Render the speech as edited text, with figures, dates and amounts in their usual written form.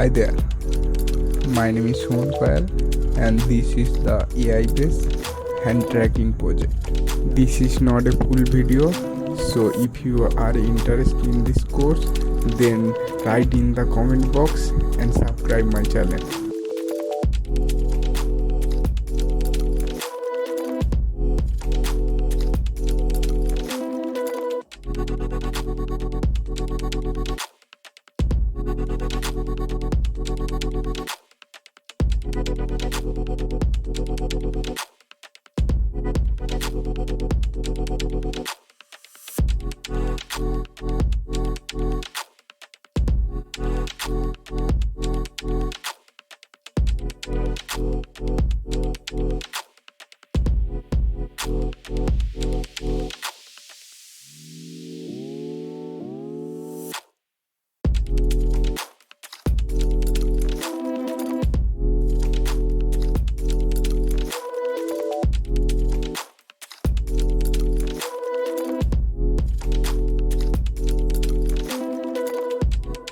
Hi there, my name is Suman Koyal and this is the AI based hand tracking project. This is not a full video, so if you are interested in this course then write in the comment box and subscribe my channel.